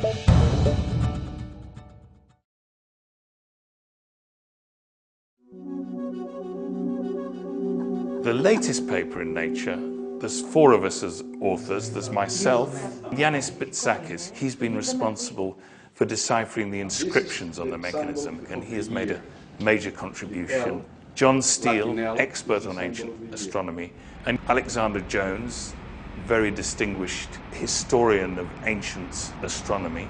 The latest paper in Nature, there's 4 of us as authors. There's myself, Yanis Bitsakis. He's been responsible for deciphering the inscriptions on the mechanism, and he has made a major contribution. John Steele, expert on ancient astronomy, and Alexander Jones, very distinguished historian of ancient astronomy.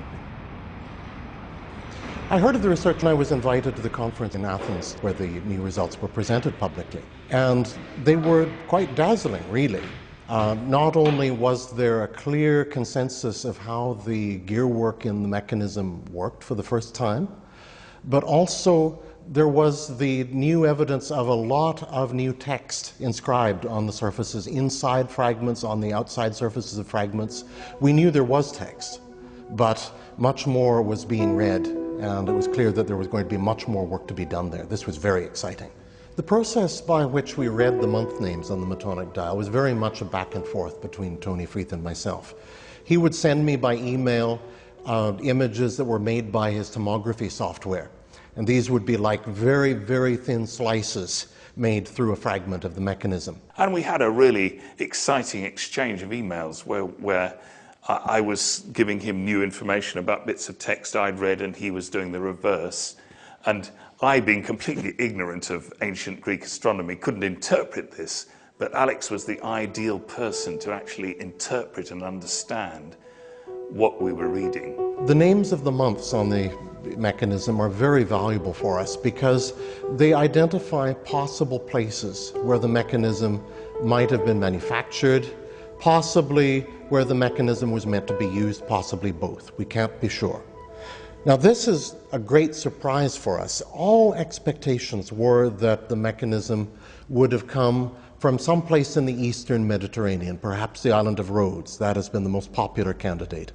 I heard of the research and I was invited to the conference in Athens where the new results were presented publicly. And they were quite dazzling, really. Not only was there a clear consensus of how the gearwork in the mechanism worked for the first time, but also there was the new evidence of a lot of new text inscribed on the surfaces, inside fragments, on the outside surfaces of fragments. We knew there was text, but much more was being read, and it was clear that there was going to be much more work to be done there. This was very exciting. The process by which we read the month names on the Metonic dial was very much a back and forth between Tony Freeth and myself. He would send me by email images that were made by his tomography software. And these would be like very, very thin slices made through a fragment of the mechanism. And we had a really exciting exchange of emails where I was giving him new information about bits of text I'd read, and he was doing the reverse. And I, being completely ignorant of ancient Greek astronomy, couldn't interpret this, but Alex was the ideal person to actually interpret and understand what we were reading. The names of the months on the mechanism are very valuable for us because they identify possible places where the mechanism might have been manufactured, possibly where the mechanism was meant to be used, possibly both. We can't be sure. Now, this is a great surprise for us. All expectations were that the mechanism would have come from someplace in the eastern Mediterranean, perhaps the island of Rhodes. That has been the most popular candidate.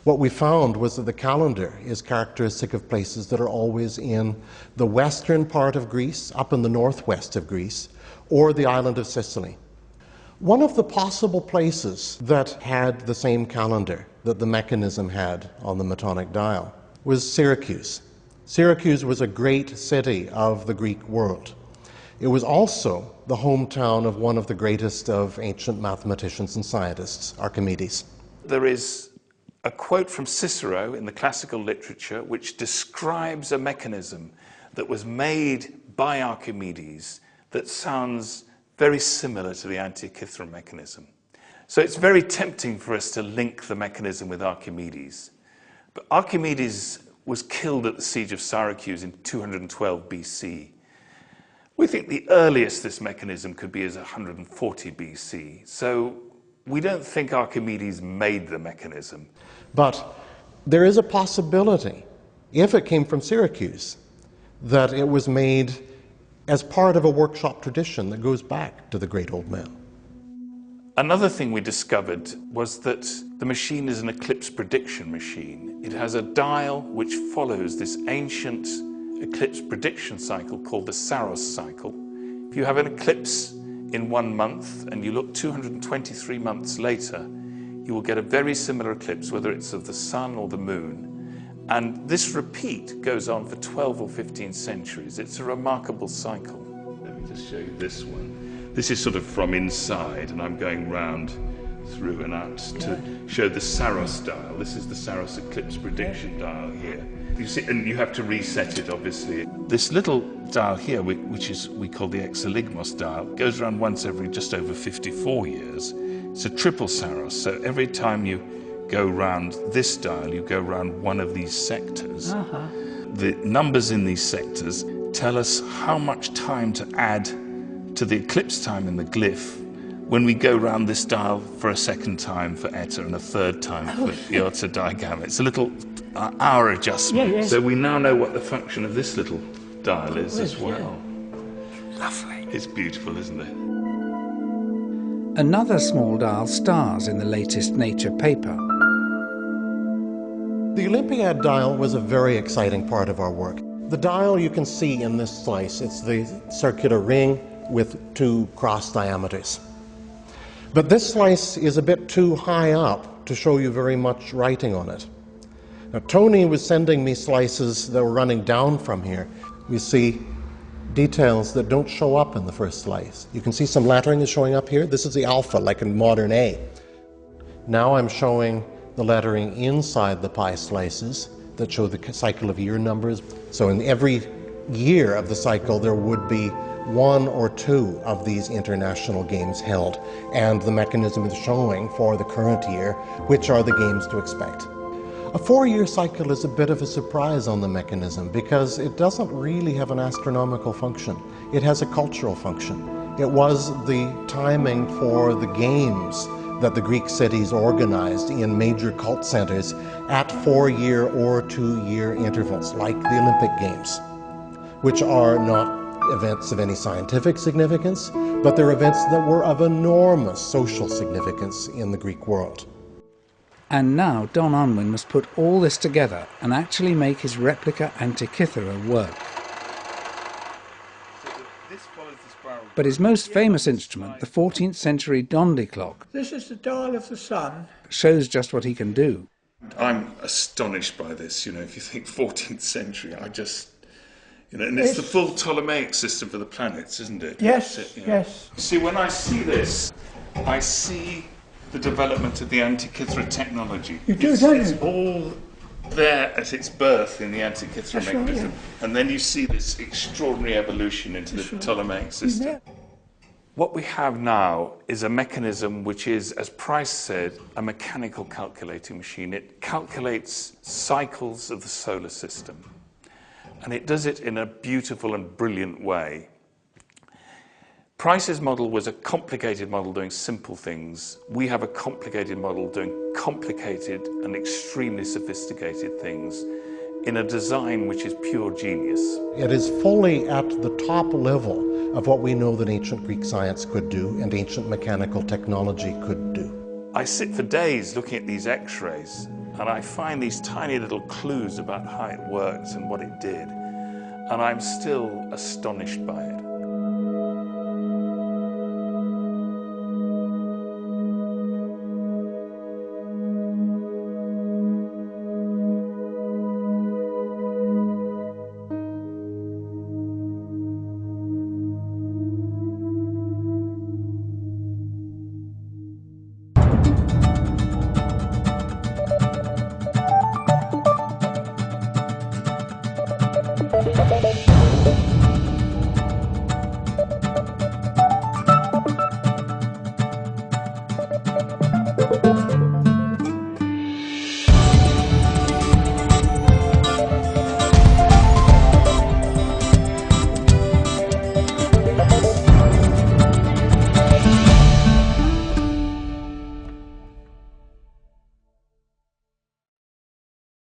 What we found was that the calendar is characteristic of places that are always in the western part of Greece, up in the northwest of Greece, or the island of Sicily. One of the possible places that had the same calendar that the mechanism had on the Metonic dial was Syracuse. Syracuse was a great city of the Greek world. It was also the hometown of one of the greatest of ancient mathematicians and scientists, Archimedes. There is a quote from Cicero in the classical literature which describes a mechanism that was made by Archimedes that sounds very similar to the Antikythera mechanism. So it's very tempting for us to link the mechanism with Archimedes. But Archimedes was killed at the siege of Syracuse in 212 BC. We think the earliest this mechanism could be is 140 BC. So we don't think Archimedes made the mechanism. But there is a possibility, if it came from Syracuse, that it was made as part of a workshop tradition that goes back to the great old man. Another thing we discovered was that the machine is an eclipse prediction machine. It has a dial which follows this ancient eclipse prediction cycle called the Saros cycle. If you have an eclipse in 1 month and you look 223 months later, you will get a very similar eclipse, whether it's of the sun or the moon. And this repeat goes on for 12 or 15 centuries. It's a remarkable cycle. Let me just show you this one. This is sort of from inside, and I'm going round through and out to show the Saros dial. This is the Saros eclipse prediction dial here. You see, and you have to reset it, obviously. This little dial here, which is we call the Exeligmos dial, goes around once every just over 54 years. It's a triple Saros, so every time you go round this dial, you go round one of these sectors. The numbers in these sectors tell us how much time to add to the eclipse time in the glyph when we go round this dial for a second time for Eta and a third time for Iota Digamma. It's a little hour adjustment. Yeah, yes. So we now know what the function of this little dial is as well. Lovely. It's beautiful, isn't it? Another small dial stars in the latest Nature paper. The Olympiad dial was a very exciting part of our work. The dial you can see in this slice. It's the circular ring with 2 cross diameters. But this slice is a bit too high up to show you very much writing on it. Now, Tony was sending me slices that were running down from here. You see details that don't show up in the first slice. You can see some lettering is showing up here. This is the alpha, like in modern A. Now I'm showing the lettering inside the pie slices that show the cycle of year numbers. So in every year of the cycle, there would be one or two of these international games held, and the mechanism is showing for the current year which are the games to expect. A 4-year cycle is a bit of a surprise on the mechanism because it doesn't really have an astronomical function. It has a cultural function. It was the timing for the games that the Greek cities organized in major cult centers at 4-year or 2-year intervals, like the Olympic Games, which are not events of any scientific significance, but they're events that were of enormous social significance in the Greek world. And now Don Unwin must put all this together and actually make his replica Antikythera work. But his most famous instrument, the 14th century Dondi clock, This is the dial of the sun. shows just what he can do. I'm astonished by this, if you think 14th century, and it's the full Ptolemaic system for the planets, isn't it? Yes, yes. See, when I see this, I see the development of the Antikythera technology. You do, don't It's you? all there at its birth in the Antikythera That's right, mechanism. yeah. And then you see this extraordinary evolution into the Ptolemaic system. Yeah. What we have now is a mechanism which is, as Price said, a mechanical calculating machine. It calculates cycles of the solar system. And it does it in a beautiful and brilliant way. Price's model was a complicated model doing simple things. We have a complicated model doing complicated and extremely sophisticated things in a design which is pure genius. It is fully at the top level of what we know that ancient Greek science could do and ancient mechanical technology could do. I sit for days looking at these x-rays and I find these tiny little clues about how it works and what it did. And I'm still astonished by it.